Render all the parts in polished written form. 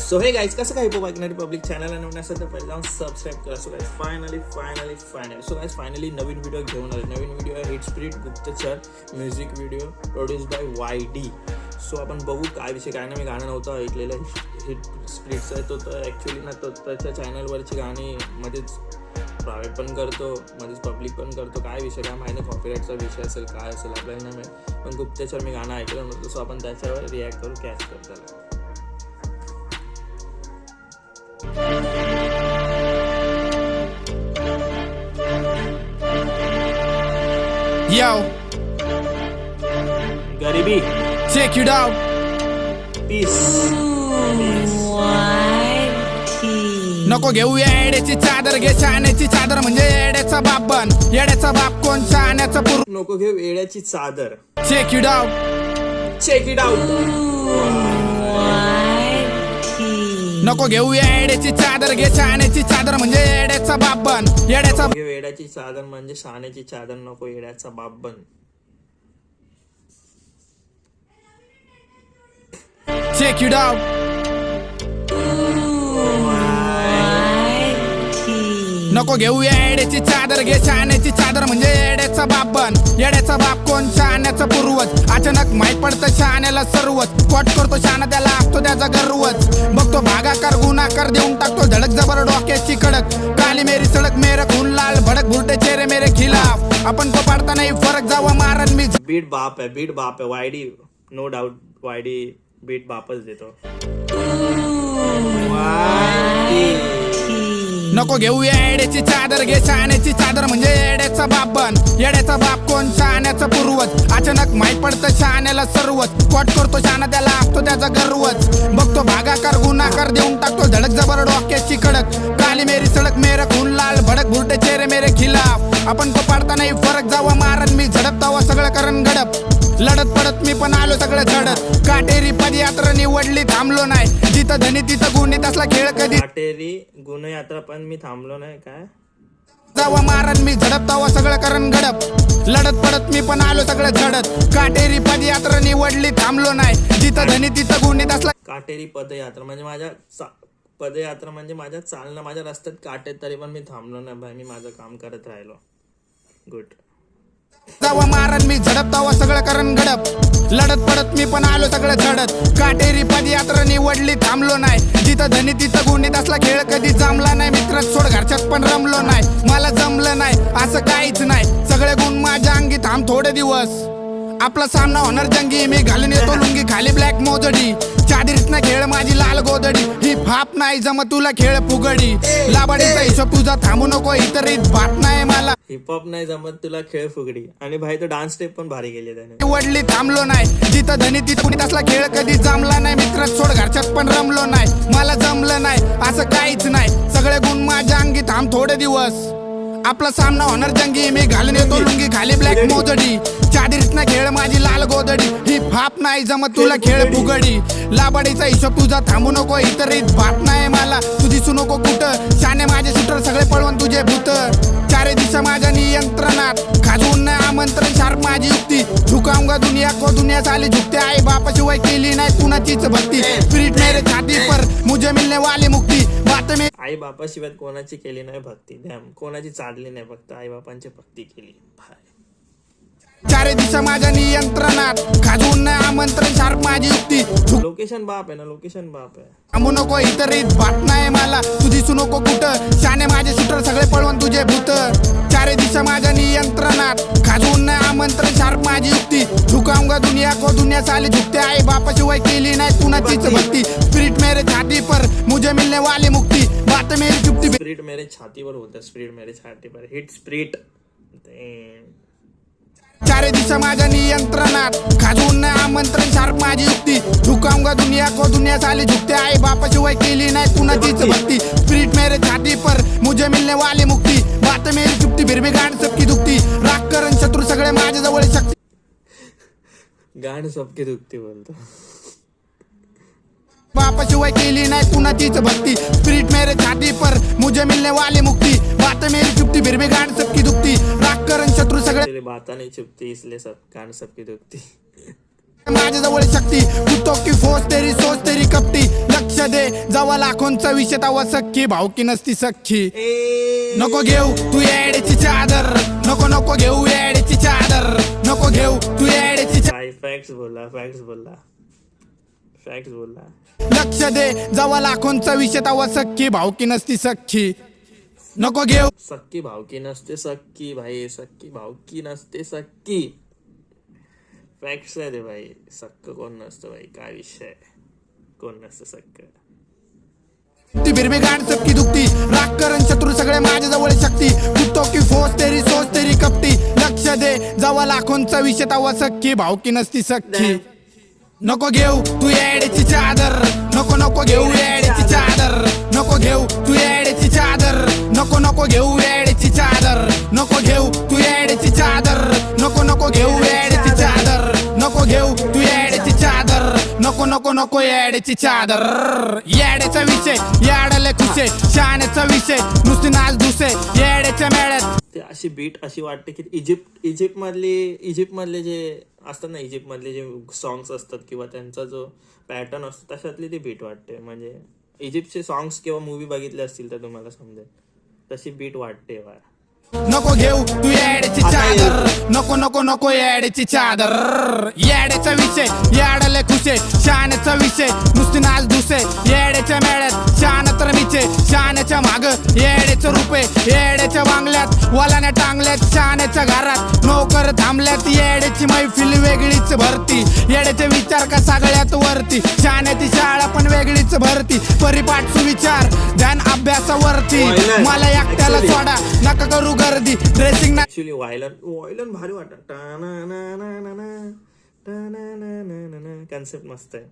So hey guys कसं काय पोपाकनरी public channel आणि नसेल तर पहिले जाऊन सबस्क्राइब करा. So guys finally so guys finally नवीन व्हिडिओ घेऊन आले. नवीन व्हिडिओ आहे हिट स्प्रिट गुप्तचर music video produce by YD. So आपण बघू काय विषय काय नाही. मी गाणं नव्हतं ऐकलेलं हिट स्प्रिटचं आहे. तो तर ॲक्च्युली ना तो त्याच्या चॅनलवरची गाणी मध्येच प्रायव्हेट पण करतो, मध्येच पब्लिक पण करतो. काय विषय काय माहिती, कॉपीराईटचा विषय असेल काय असेल आपल्याला नाही माहीत. पण गुप्तचर मी गाणं ऐकलं नव्हतं. सो आपण त्याच्यावर रिॲक्ट करू, कॅच करू त्याला. Yo, गरिबी check it out. पीस नको घेऊ येड्याची चादर, घे शहाण्याची चादर म्हणजे येड्याचा बाप बन. येड्याचा बाप कोण, शहाण्याचा पूर. नको घेऊ येड्याची चादर. Check it out. Check it out. नको घेऊ येड्याची चादर, घे शहाण्याची चादर म्हणजे येड्याचा बाप बन. येड्याचा घेऊ येड्याची चादर म्हणजे शहाण्याची चादर. नको येड्याचा बाप बन. Check it out. नको घेऊ येड्याची चादर, घे शहाण्याची चादर म्हणजे येड्याचा बाप बन. येड्याचा बाप कोण, शहाण्याचा पूर्वज. अचानक माहीत पडतं शहाण्याला सर्वच. कोट करतो शहाणा, त्याला असतो त्याचा गर्वच. बघतो भागाकार गुन्हाकार देऊन टाकतो धडक जबर डोक्याची कडक. काली मेरी सडक मेरे खून लाल भडक भुरटे चेहरे मेरे खिलाफ. आपण तो पाडता नाही फरक जावा मारन मी. बीट बाप आहे, बीट बाप आहे. YD no doubt YD beat बापच देतो. नको घेऊ येड्याची चादर, घे शहाण्याची चादर म्हणजे येड्याचा बाप बन. येड्याचा बाप कोण, शहाण्याचा पूर्वज. अचानक माहीत पडतं शहाण्याला सर्वच. कोट करतो शहाणा, त्याला असतो त्याचा गर्वच. बघतो भागाकार गुन्हाकार देऊन टाकतो धडक जबर डोक्याची कडक. काली मेरी सडक मेरे खून लाल भडक भुरटे चेहरे मेरे खिलाफ. आपण तो पाडता नाही फरक जावा मारन मी. झडप तवा सगळं करण गडप. लढत पडत मी पण आलो सगळं चढत. काटेरी पदयात्रा निवडली थांबलो नाही. जिथं धनी तिथं गुन्हे तसला खेळ कधी. काटेरी गुन्हेयात्रा पण मी थांबलो नाही. काय जावा मारन मी. झडप तवा सगळं करण गडप. लढत पडत मी पण आलो सगळं चढत. काटेरी पदयात्रा निवडली थांबलो नाही. जिथं धनी तिथं गुन्हे तसला. काटेरी पदयात्रा म्हणजे पदयात्रा म्हणजे माझ्या चालणं, माझ्या रस्त्यात काटे तरी पण मी थांबलो नाही भाई. मी माझं काम करत राहिलो. गुड. जावा मारन मी. झडप तवा सगळं करण गडप. लढत पडत मी पण आलो सगळं चढत. काटेरी पदयात्रा निवडली थांबलो नाही. जिथं धनी तिथं गुन्हे तसला खेळ कधी जमला नाही. मित्र सोड घरच्यात पण रमलो नाही. मला जमलं नाही असं काहीच नाही. सगळे गुण माझ्या अंगी थांब थोडे दिवस. आपला सामना होणार जंगी. मी घालून येतो लुंगी खाली ब्लॅक मोजडी. चादरीत ना खेळ माझी लाल गोदडी. ही फाप नाही जम तुला खेळ फुगडी. लाबाडीचा हिशोब तुझा थांबू नको. इतरीत बात नाही मला. हिपहॉप नाही जमत तुला खेळ फुगडी. आणि भाई तो डान्स स्टेप पण भारी गेली त्याने. निवडली थांबलो नाही. जिथं धनी तिथं कुणी तसला खेळ कधी जमला नाही. मित्र सोड घरच्यात पण रमलो नाही. मला जमलं नाही असं काहीच नाही. सगळे गुण माझ्या अंगी थांब थोडे दिवस. आपला सामना होणार जंगी. मी घालून येतो लुंगी खाली ब्लॅक मोजडी. चादरीत ना खेळ माझी लाल गोदडी. ही फाप नाही जमत तुला खेळ फुगडी. लाबाडीचा हिशोब तुझा थांबू नको. इतरीत बात नाही मला. तू दिसू नको कुठं. शाने माझे शूटर सगळे पळवून तुझे भूत. चारे दिशा माझ्या नियंत्रणात. खाजवून नाही आमंत्रण शार्प माझी युक्ती. झुकाऊंगा दुनिया को दुनिया साली झुकते. आई बापाशिवाय केली नाही कुणाचीच भक्ती. स्पिरिट मेरे छाती पर मुझे मिलने वाली मुक्ती. बात में आई बापाशिवाय कोणाची केली नाही भक्ती. कोणाची चालली नाही, फक्त आई बापांची भक्ती केली. चारे दिशा माझ्या नियंत्रणात. खाजवून नाही आमंत्रण शार्प माझी युक्ती. लोकेशन बाप आहे ना, लोकेशन बाप आहे. थांबू नको इतरीत बात नाही मला. तू दिसू नको कुठं. शाने माझे शूटर सगळे पळवून तुझे भूत. चारे दिशा माझ्या नियंत्रणात. खाजवून नाही आमंत्रण शार्प माझी युक्ती. झुकाऊंगा दुनिया को दुनिया साली झुकते. आई बापाशिवाय केली नाही कुणाचीच भक्ती. स्पिरिट मेरे छाती पर मुझे मिलने वाली मुक्ती. बात मेरी चुप्ती. स्पिरिट मेरे छातीवर होतं. स्पिरिट मेरे छातीवर. Hit spirit. चारे दिशा माझ्या नियंत्रणात. खाजवून नाही आमंत्रण शार्प माझी युक्ती. झुकाऊंगा दुनिया को दुनिया साली झुकते. आई बापाशिवाय केली नाही कुणाचीच भक्ती. स्पिरिट मेरे छाती पर मुझे मिलने वाली मुक्ती. बात मेरी चुप्ती फिर भी गांड सबकी दुखती. राग करण शत्रू सगळे माझ्या जवळ शक्ती. गाण सबके दुखते बोलतो. बापाशिवाय केली नाही कुणाचीच भक्ती. स्पिरिट मेरे छाती पर मुझे मिलने वाली मुक्ती. बात मेरी चुप्ती फिर भी गांड सबकी दुखती. राग करण शत्रू सगळे. बाता नहीं चुपती इसलिए सब गाण सबकी दुखती. माझ्याजवळ शक्ती कुतो की फोस तेरी सोच तेरी कपटी लक्ष दे जवा लाखोंचा विषय तवा सख्खी भावकी नसती सख्खी नको घेऊ तू येड्याची चादर नको नको घेऊ येड्याची चादर नको घेऊ तू येड्याची फॅक्ट्स बोलला फॅक्ट्स बोलला फॅक्ट्स बोलला. लक्ष दे जवा लाखोंचा विषय तवा सख्खी भावकी नसती सख्खी नको घेऊ सक्की भावकी नसते सक्की भाई सक्की भावकी नसते सक्की. फॅक्ट्स आहे रे भाई. सक्क कोण नसतं भाई. काय विषय आहे. कोण नसतं सक्क. ती बिरबी गाण सबकी दुखती राग करण शत्रू सगळे माझ्याजवळ शक्ती कुतो की फोस तेरी सोच तेरी कपटी लक्ष दे जवा लाखोंचा विषय तवा सख्खी भावकी नसती सख्खी नको घेऊ तू येड्याची चादर नको नको घेऊ येड्याची चादर नको घेऊ तू येड्याची चादर नको नको घेऊ येड्याची चादर नको घेऊ तू येड्याची चादर नको नको घेऊ येड्याची चादर नको घेऊ तू येड्याची चादर नको नको नको येड्याची चादर. येड्याचा विषय याडले खुशे शाण्याचा विषय नुसती नाच दुसे येड्याच्या मेळ्यात. ते अशी बीट अशी वाटते की इजिप्त मधले जे असतात ना इजिप्त मधले जे सॉंग्स असतात किंवा त्यांचा जो पॅटर्न असतो तशातली ती बीट वाटते. म्हणजे इजिप्तचे सॉंग्स किंवा मूवी बघितले असतील तर तुम्हाला समजेल तशी बीट वाटते बा. नको घेऊ तू येड्याची चादर नको नको नको येड्याची चादर. येड्याचा विषय याडले खुशे शाण्याचा विषय नुसती नाच दुसे येड्याच्या मेळ्यात शान तर मिचे शाण्याच्या माग येड्याचं रुपे येड्याच्या बांगल्यात वालाने टांगल्यात शाण्याच्या घरात नोकर थांबल्यात येड्याची मैफिल वेगळीच भरती येड्याचे विचार का सगळ्यात वरती शाण्याची शाळा पण वेगळीच भरती परिपाठ सुविचार ध्यान अभ्यासावरती मला एकट्याला सोडा नका करू गर्दी ड्रेसिंग ना ऍक्च्युली वायलन भारी वाटत. कन्सेप्ट मस्त आहे.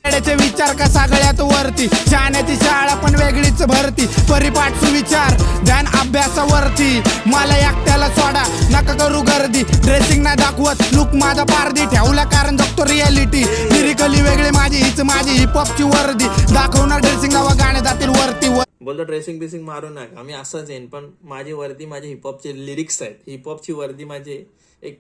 येड्याचे विचार का सगळ्यात वरती शाण्याची शाळा पण वेगळीच भरती परिपाठ सुविचार ध्यान अभ्यासावरती मला एकट्याला सोडा नका करू गर्दी ड्रेसिंग ना दाखवत लुक माझा पारदी ठेवला कारण जगतो रियालिटी लिरिकली वेगळी माझी हीच माझी हिपहॉपची वर्दी दाखवणार ड्रेसिंग नावा गाणे जातील वरती बोलतो ड्रेसिंग बिसिंग मारू नका मी असंच येईन पण माझी वर्दी माझे हिपहॉपचे लिरिक्स आहेत. हिपहॉपची वर्दी माझी एक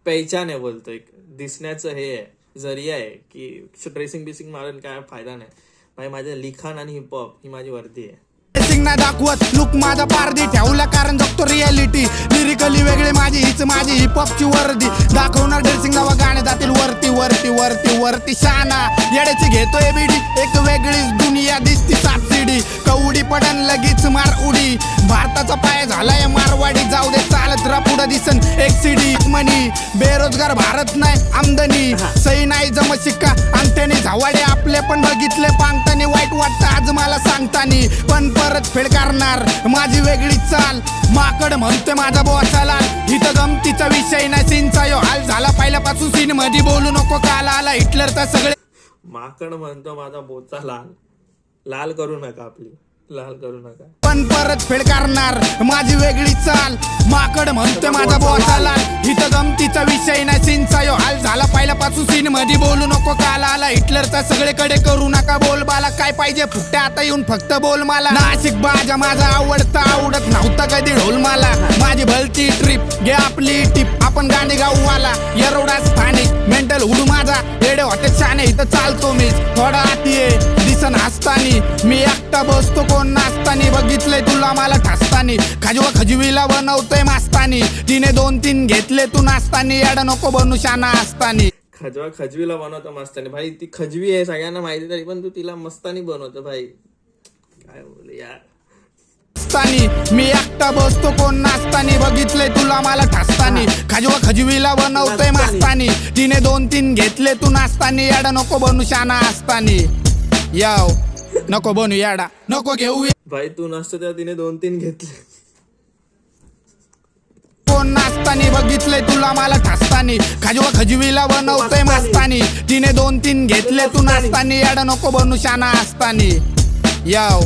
पहिचान आहे. बोलतो एक दिसण्याचं हे आहे जरिया आहे की ड्रेसिंग बिसिंग मारून काय फायदा नाही भाई. माझं लिखाण आणि हिपहॉप ही माझी वर्दी आहे. ड्रेसिंग ना दाखवत लुक माझा पारदी ठेवला कारण जगतो रियालिटी लिरिकली वेगळी माझी हीच माझी हिपहॉपची वर्दी दाखवणार ड्रेसिंग नावा गाणे जातील वरती वरती वरती वरती शाना येड्याची घेतोय बिडी एक वेगळीच दुनिया दिसती सापसिडी कवडी पडन लगेच मार उडी भारताचा पाय झालाय मारवाडी जाऊ दे चालत रा पुढं दिसन एक सीडी मनी बेरोजगार भारत नाही आमदनी सही नाही जम शिक्का अंगठ्याने झावाडे आपले पण बघितले पांगतानी वाईट वाटतं आज मला सांगतानी पण परत फेड करणार माझी वेगळी चाल माकड म्हणते माझा बोचाला इथं गमतीचा विषय नाही सीनचा यो हाल झाला पहिल्यापासून सीन मध्ये बोलू नको काल आला हिटलरचा सगळे माकड म्हणतो माझा बोचा लाल लाल करू नका आपली लाल करू नका पण परत फेड करणार माझी वेगळी चाल माकड म्हणते माझा बोचाला इथं गमतीचा विषय नाही सीनचा यो हाल झाला पहिल्यापासून सीन मध्ये बोलू नको काल आला हिटलरचा सगळीकडे करू नका बोल बाला काय पाहिजे फुकटे आता येऊन फक्त बोल मला नाशिक बाजा माझा आवडता आवडत नव्हता कधी ढोल मला माझी भलती ट्रिप घे आपली टिप आपण गाणी गाऊ वाला येरवडा स्थानिक मेंटल हुडू माझा येडे हॉटेल शाने इथं चालतो मी थोडा आती दिसन हसतानी मी एकटा बसतो कोण नाचतानी बघितलंय तुला मला ठसतानी खजवा खजवीला बनवतोय मास्तानी तिने 2-3 घेतले तू नाचतानी येडा नको बनू शाना असतानी खजवा खजवीला बनवतो मस्तानी भाई. ती खजवी आहे सगळ्यांना माहिती तरी पण तू तिला मस्तानी बनवतो भाई. काय बोल यार मी एकटा बसतो कोण नाचतानी बघितलंय तुला मला ठसतानी खजवा खजवीला बनवतोय मास्तानी तिने 2-3 घेतले तू नाचतानी येडा नको बनू शाना असतानी याव नको बनू येडा नको घेऊ भाई. तू नसतो तेव्हा तिने 2-3 घेतले कोण नाचतानी बघितलंय तुला मला ठसतानी खजवा खजवीला बनवतोय मास्तानी तिने 2-3 घेतले तू नाचतानी येडा नको बनू शाना असतानी याव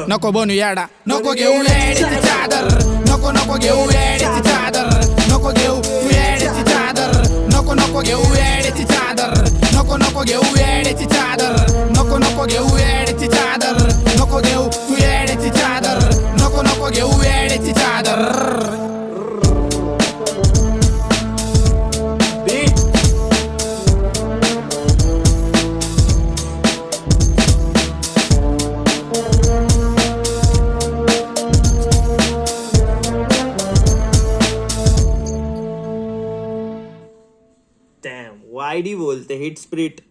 नको बनू येडा नको घेऊ येड्याची चादर नको नको घेऊ येड्याची चादर नको घेऊ तू येड्याची चादर नको नको घेऊ येड्याची चादर नको नको घेऊ येड्याची चादर नको नको घेऊ येड्याची चादर नको घेऊ तू येड्याची चादर नको नको घेऊ येड्याची चादर. डॅम वायडी बोलते hit spirit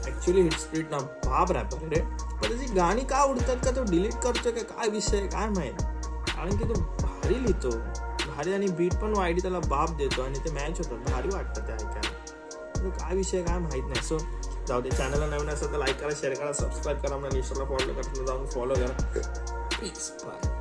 actually hit spirit ना बाप रॅपर रे, पण त्याची गाणी का उडतात का तो डिलीट करतोय का काय विषय काय माहित, कारण की तो भारी लिहितो भारी आणि बीट पण वायडी त्याला बाप देतो आणि ते मॅच होतात भारी वाटतं ते ऐकायला. तो काय विषय काय माहित नाही. सो जाऊ दे, चॅनलला नवीन असेल तर लाईक करा, शेअर करा, सबस्क्राईब करा, मला इंस्टाला फॉलो करा, जाऊन फॉलो करा. Peace, bye.